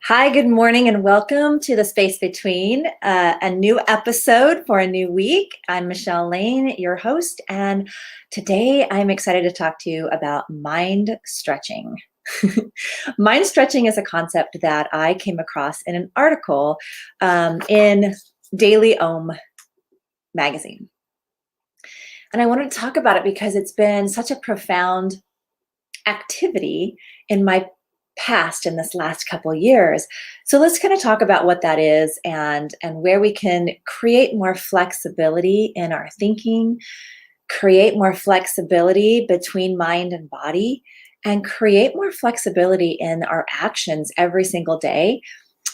Hi, good morning, and welcome to the Space Between, a new episode for a new week. I'm Michele Laine, your host, and today I'm excited to talk to you about mind stretching. Mind stretching is a concept that I came across in an article in Daily Om magazine. And I wanted to talk about it because it's been such a profound activity in my past in this last couple of years. So let's kind of talk about what that is and where we can create more flexibility in our thinking, create more flexibility between mind and body, and create more flexibility in our actions every single day,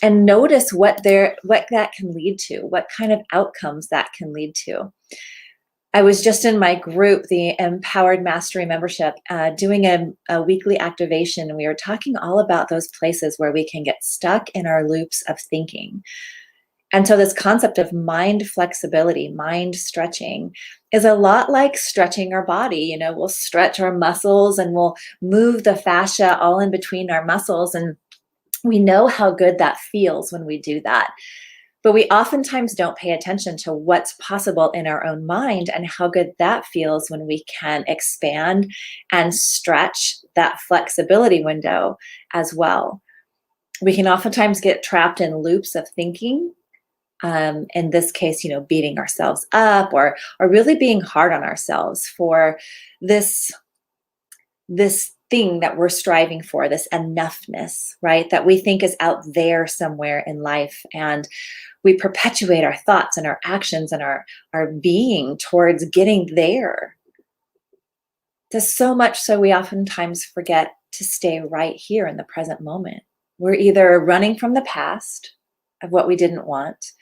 and notice what that can lead to, what kind of outcomes that can lead to. I was just in my group, the Empowered Mastery membership, doing a weekly activation, and we were talking all about those places where we can get stuck in our loops of thinking. And so this concept of mind flexibility, mind stretching, is a lot like stretching our body. You know, we'll stretch our muscles and we'll move the fascia all in between our muscles, and we know how good that feels when we do that. But we oftentimes don't pay attention to what's possible in our own mind and how good that feels when we can expand and stretch that flexibility window as well. We can oftentimes get trapped in loops of thinking. In this case, beating ourselves up or really being hard on ourselves for this thing that we're striving for, this enoughness, right? That we think is out there somewhere in life. And we perpetuate our thoughts and our actions and our being towards getting there. There's so much so we oftentimes forget to stay right here in the present moment. We're either running from the past of what we didn't want,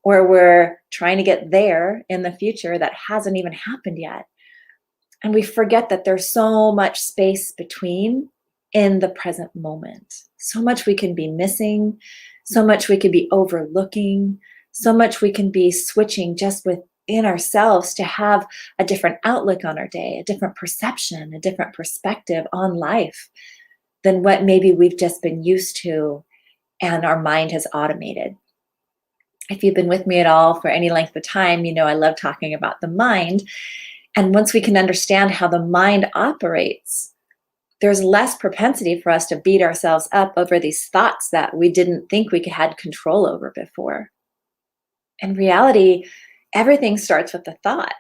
or we're trying to get there in the future that hasn't even happened yet. And we forget that there's so much space between in the present moment. So much we can be missing, so much we could be overlooking, so much we can be switching just within ourselves to have a different outlook on our day, a different perception, a different perspective on life than what maybe we've just been used to and our mind has automated. If you've been with me at all for any length of time, I love talking about the mind. And once we can understand how the mind operates, there's less propensity for us to beat ourselves up over these thoughts that we didn't think we had control over before. In reality, everything starts with the thought.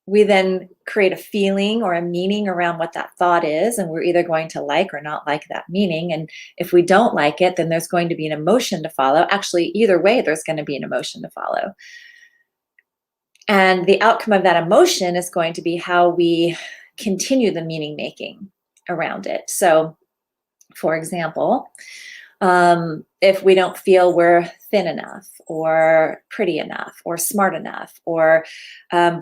We then create a feeling or a meaning around what that thought is, and we're either going to like or not like that meaning. And if we don't like it, then there's going to be an emotion to follow. Actually, either way, there's going to be an emotion to follow. And the outcome of that emotion is going to be how we continue the meaning making around it. So, for example, if we don't feel we're thin enough or pretty enough or smart enough or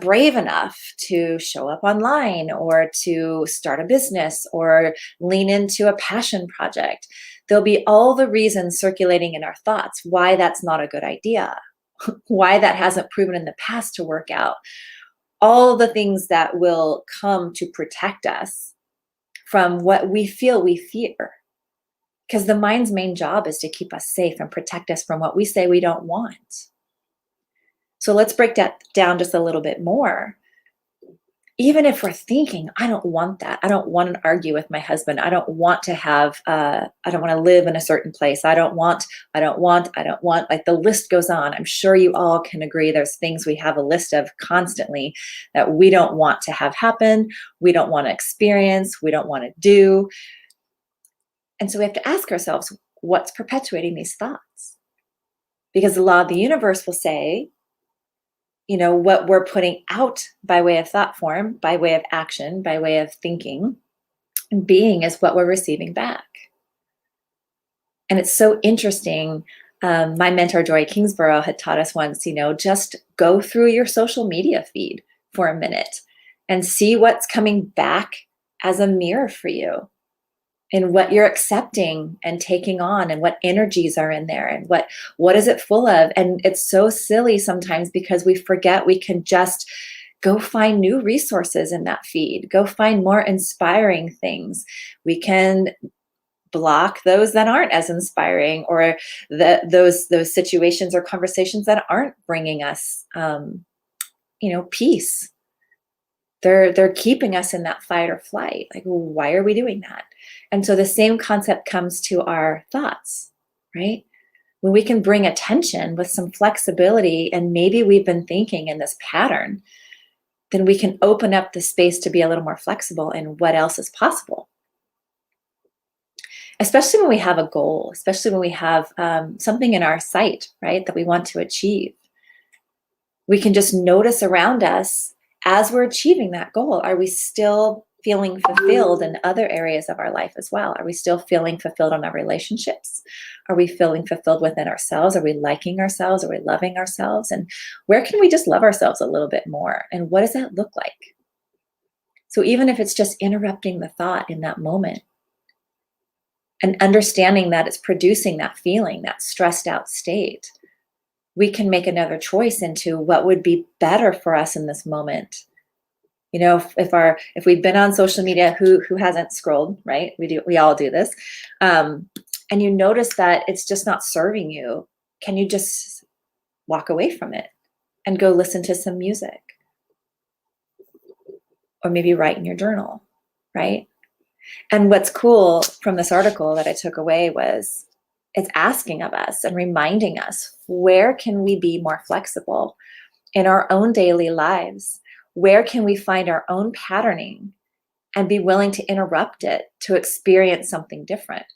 brave enough to show up online or to start a business or lean into a passion project, there'll be all the reasons circulating in our thoughts why that's not a good idea, why that hasn't proven in the past to work out, all the things that will come to protect us from what we feel we fear. Because the mind's main job is to keep us safe and protect us from what we say we don't want. So let's break that down just a little bit more. Even if we're thinking, I don't want that. I don't want to argue with my husband. I don't want to I don't want to live in a certain place. I don't want, like the list goes on. I'm sure you all can agree there's things we have a list of constantly that we don't want to have happen. We don't want to experience. We don't want to do. And so we have to ask ourselves, what's perpetuating these thoughts? Because the law of the universe will say, what we're putting out by way of thought form, by way of action, by way of thinking and being is what we're receiving back. And it's so interesting. My mentor, Joy Kingsborough, had taught us once, just go through your social media feed for a minute and see what's coming back as a mirror for you. And what you're accepting and taking on and what energies are in there and what is it full of. And it's so silly sometimes because we forget we can just go find new resources in that feed, go find more inspiring things. We can block those that aren't as inspiring, or those situations or conversations that aren't bringing us, peace. They're keeping us in that fight or flight. Like, well, why are we doing that? And so the same concept comes to our thoughts, right? When we can bring attention with some flexibility, and maybe we've been thinking in this pattern, then we can open up the space to be a little more flexible in what else is possible. Especially when we have a goal, especially when we have something in our sight, right, that we want to achieve. We can just notice around us as we're achieving that goal. Are we still feeling fulfilled in other areas of our life as well? Are we still feeling fulfilled in our relationships? Are we feeling fulfilled within ourselves? Are we liking ourselves? Are we loving ourselves? And where can we just love ourselves a little bit more? And what does that look like? So even if it's just interrupting the thought in that moment and understanding that it's producing that feeling, that stressed out state, we can make another choice into what would be better for us in this moment. If we've been on social media, who hasn't scrolled, right? We all do this. And you notice that it's just not serving you. Can you just walk away from it and go listen to some music? Or maybe write in your journal, right? And what's cool from this article that I took away was it's asking of us and reminding us, where can we be more flexible in our own daily lives? Where can we find our own patterning and be willing to interrupt it to experience something different?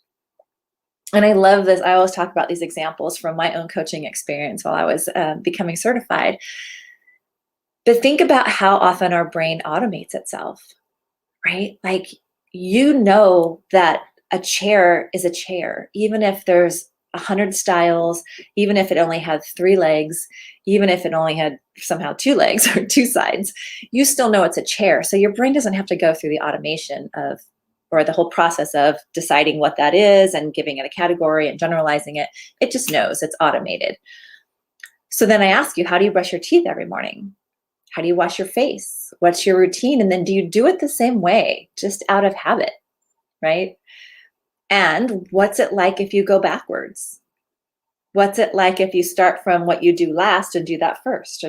And I love this. I always talk about these examples from my own coaching experience while I was becoming certified. But think about how often our brain automates itself, right? Like, that a chair is a chair, even if there's 100 styles, even if it only had 3 legs, even if it only had somehow 2 legs or 2 sides, you still know it's a chair. So your brain doesn't have to go through the automation or the whole process of deciding what that is and giving it a category and generalizing it. It just knows, it's automated. So then I ask you, how do you brush your teeth every morning? How do you wash your face? What's your routine? And then do you do it the same way, just out of habit, right? And what's it like if you go backwards? What's it like if you start from what you do last and do that first?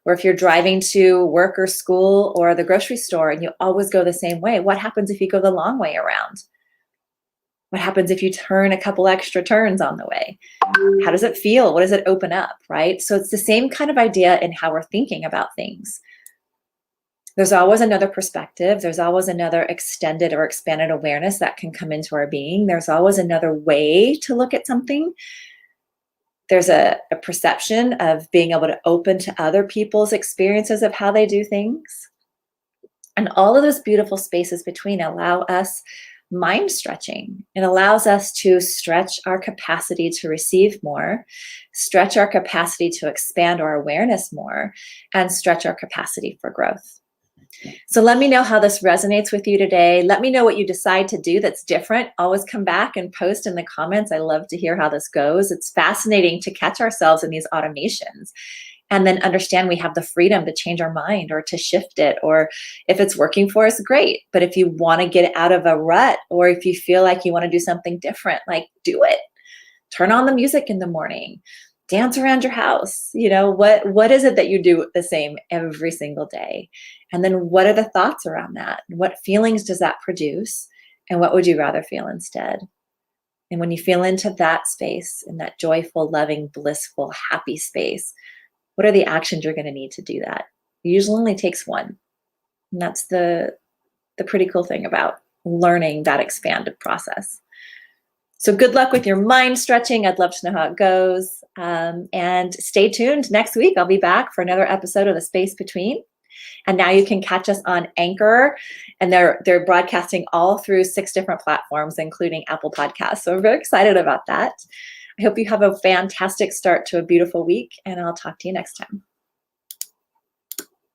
Or if you're driving to work or school or the grocery store and you always go the same way, what happens if you go the long way around? What happens if you turn a couple extra turns on the way? How does it feel? What does it open up, right? So it's the same kind of idea in how we're thinking about things. There's always another perspective. There's always another extended or expanded awareness that can come into our being. There's always another way to look at something. There's a perception of being able to open to other people's experiences of how they do things. And all of those beautiful spaces between allow us mind stretching. It allows us to stretch our capacity to receive more, stretch our capacity to expand our awareness more, and stretch our capacity for growth. So let me know how this resonates with you today. Let me know what you decide to do that's different. Always come back and post in the comments. I love to hear how this goes. It's fascinating to catch ourselves in these automations and then understand we have the freedom to change our mind or to shift it. Or if it's working for us, great. But if you want to get out of a rut, or if you feel like you want to do something different, like, do it. Turn on the music in the morning. Dance around your house. What is it that you do the same every single day? And then what are the thoughts around that? What feelings does that produce? And what would you rather feel instead? And when you feel into that space, in that joyful, loving, blissful, happy space, what are the actions you're going to need to do that? It usually only takes one. And that's the pretty cool thing about learning that expanded process. So good luck with your mind stretching. I'd love to know how it goes. And stay tuned. Next week, I'll be back for another episode of The Space Between. And now you can catch us on Anchor. And they're broadcasting all through 6 different platforms, including Apple Podcasts. So we're very excited about that. I hope you have a fantastic start to a beautiful week. And I'll talk to you next time.